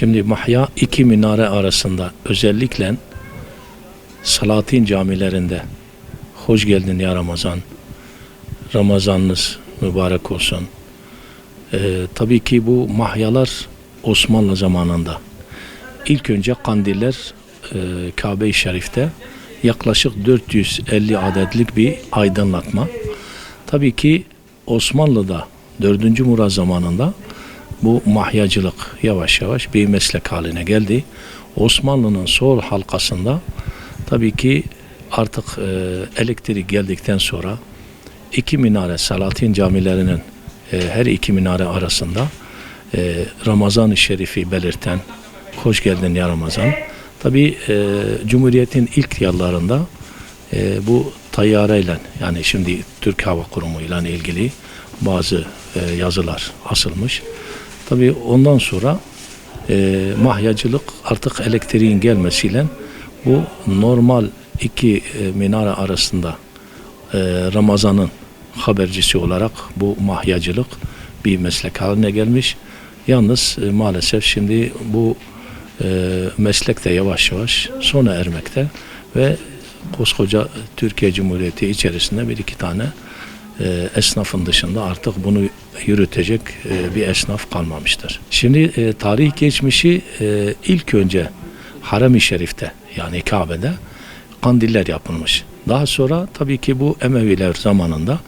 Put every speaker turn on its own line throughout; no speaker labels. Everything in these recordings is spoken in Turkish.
Şimdi Mahya iki minare arasında özellikle Salatin camilerinde hoş geldin ya Ramazan, Ramazanınız mübarek olsun. Tabii ki bu mahyalar Osmanlı zamanında. İlk önce kandiller Kabe-i Şerif'te yaklaşık 450 adetlik bir aydınlatma. Tabii ki Osmanlı'da 4. Murat zamanında bu mahyacılık yavaş yavaş bir meslek haline geldi. Osmanlı'nın sol halkasında tabii ki artık elektrik geldikten sonra iki minare Salatin camilerinin her iki minare arasında Ramazan-ı Şerif'i belirten hoş geldin ya Ramazan. Tabii Cumhuriyet'in ilk yıllarında bu tayyareyle, yani şimdi Türk Hava Kurumu ile ilgili bazı yazılar asılmış. Tabii ondan sonra mahyacılık artık elektriğin gelmesiyle bu normal iki minare arasında Ramazan'ın habercisi olarak bu mahyacılık bir meslek haline gelmiş. Yalnız maalesef şimdi bu meslek de yavaş yavaş sona ermekte ve koskoca Türkiye Cumhuriyeti içerisinde bir iki tane esnafın dışında artık bunu yürütecek bir esnaf kalmamıştır. Şimdi tarih geçmişi ilk önce Harem-i Şerif'te, yani Kabe'de kandiller yapılmış. Daha sonra tabii ki bu Emeviler zamanında,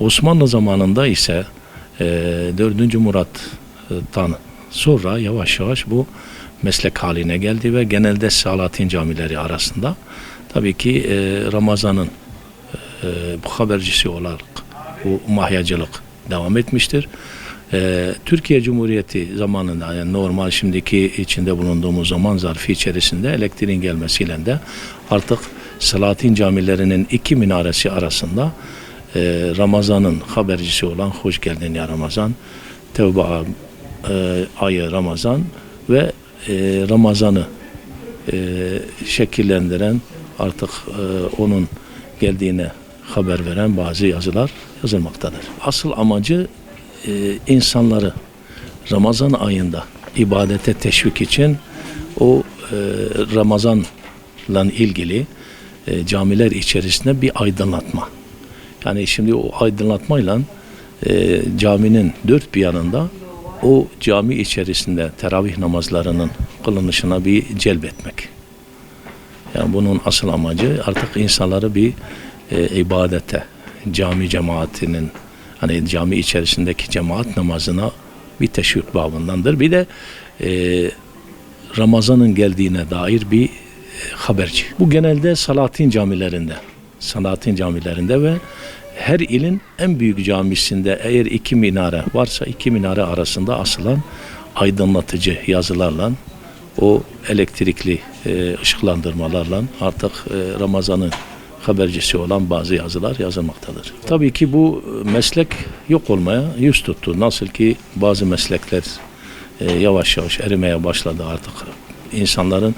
Osmanlı zamanında ise 4. Murat'tan sonra yavaş yavaş bu meslek haline geldi ve genelde Salatin camileri arasında tabii ki Ramazan'ın bu habercisi olarak bu mahyacılık devam etmiştir. Türkiye Cumhuriyeti zamanında, yani normal şimdiki içinde bulunduğumuz zaman zarfı içerisinde elektriğin gelmesiyle de artık Salatin camilerinin iki minaresi arasında Ramazan'ın habercisi olan hoş geldin ya Ramazan, Tevbe ayı Ramazan ve Ramazan'ı şekillendiren, artık onun geldiğine haber veren bazı yazılar yazılmaktadır. Asıl amacı insanları Ramazan ayında ibadete teşvik için o Ramazan'la ilgili camiler içerisinde bir aydınlatma. Yani şimdi o aydınlatmayla caminin dört bir yanında o cami içerisinde teravih namazlarının kılınışına bir celbetmek. Yani bunun asıl amacı artık insanları bir ibadete, cami cemaatinin, hani cami içerisindeki cemaat namazına bir teşvik babındandır. Bir de Ramazan'ın geldiğine dair bir haberci. Bu genelde Salatin camilerinde ve her ilin en büyük camisinde eğer iki minare varsa iki minare arasında asılan aydınlatıcı yazılarla, o elektrikli ışıklandırmalarla artık Ramazan'ın habercisi olan bazı yazılar yazılmaktadır. Tabii ki bu meslek yok olmaya yüz tuttu. Nasıl ki bazı meslekler yavaş yavaş erimeye başladı artık. İnsanların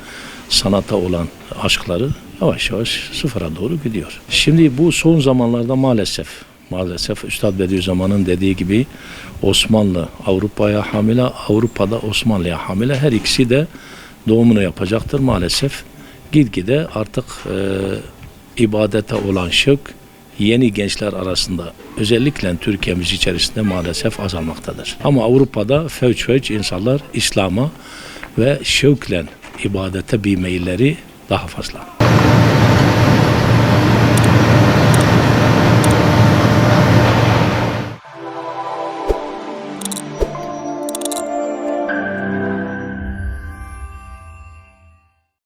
sanata olan aşkları yavaş yavaş sıfıra doğru gidiyor. Şimdi bu son zamanlarda maalesef Üstad Bediüzzaman'ın dediği gibi Osmanlı Avrupa'ya hamile, Avrupa'da Osmanlı'ya hamile, her ikisi de doğumunu yapacaktır maalesef. Gitgide artık ibadete olan şevk yeni gençler arasında, özellikle Türkiye'miz içerisinde maalesef azalmaktadır. Ama Avrupa'da fevç insanlar İslam'a ve şevkle ibadete bir meyilleri daha fazla.